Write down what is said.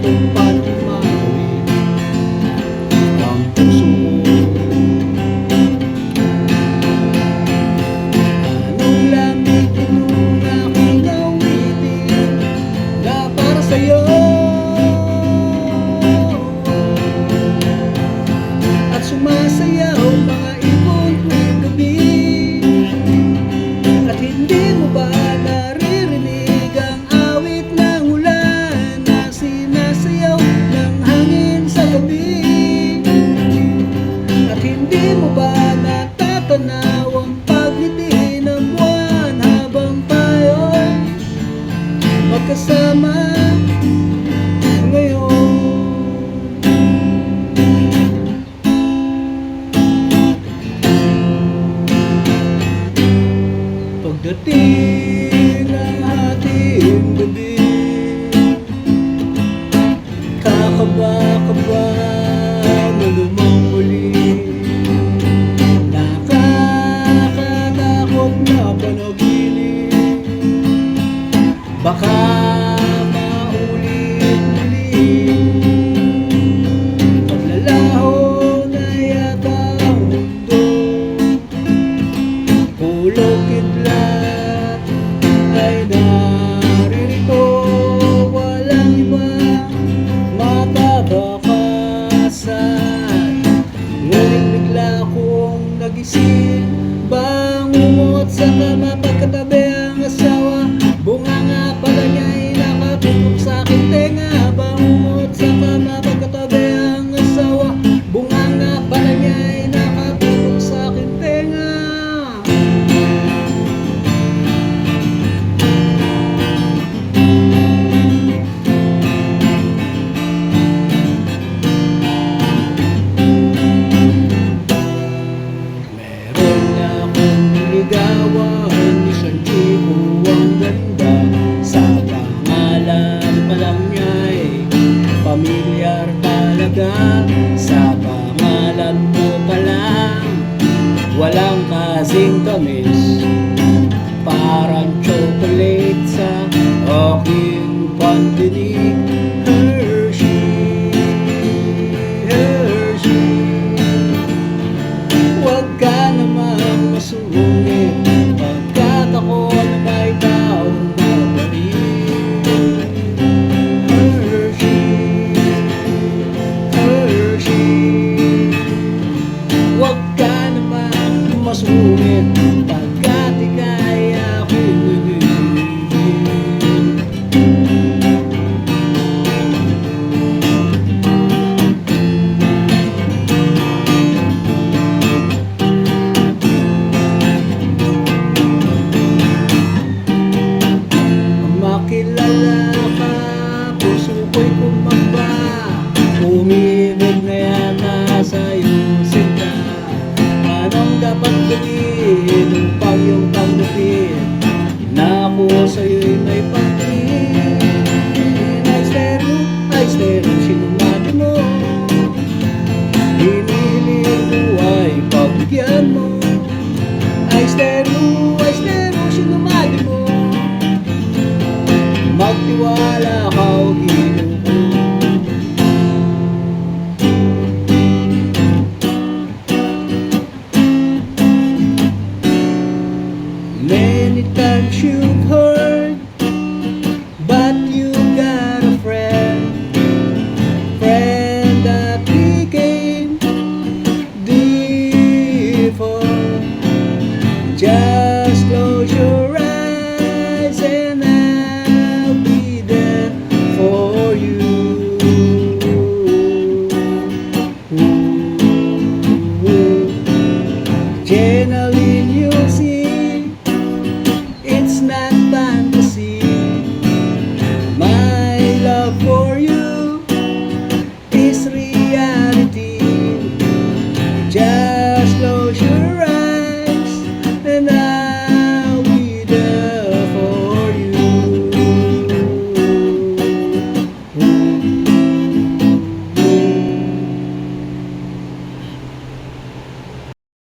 kung paano mawin ang puso mo. Anong lamig nung aking awitin na para sa'yo, at sumasayaw mga ibon tuwing gabi. At hindi mo ba naririnig ang awit ng ulan na sinasayaw ng hangin sa gabi? At hindi mo ba natatanaw ang pagngiti ng buwan habang tayo'y magkasama ngayon? Pagdating ng ating gabi, kakaba-kaba na lumang muli, nakakatakot na panaginip, baka maulit muli. Paglalaho na yata ang mundo, hulog kidlat ay naririto, walang iba matatakasan. Ngunit bigla kong nagising, bangungot sa kama pagkatabi ang asawa. Bunganga pala niya'y nakatutok sa aking tenga. Bangungot sa kama pagkatabi ang asawa. Bunganga pala niya'y nakatutok sa aking tenga. Ligawan, isang chico ang ganda. Sa pangalan pa lang niya'y pamilyar talaga. Sa pangalan mo pa lang walang kasing tamis, parang chocolate sa aking pandinig. Hershey, Hershey, huwag ka namang masungit pagkat ako na may taong mabalik. Hershey, Hershey, huwag ka namang masungit pagkat ika'y aking ibig. Makilala ka, puso ko'y kumamba, umibig na yata sa'yo sinta. Anong dapat gawin upang iyong tanggapin na ako sa'yo'y may pagtingin? Ay stero, sinumati mo, hiniling ko ay pagbigyan mo. Ay stero, sinumati mo, magtiwala ka o giliw ko. Many times you've heard, but you got a friend that became different. Just close your eyes and I'll be there for you. Gently you'll see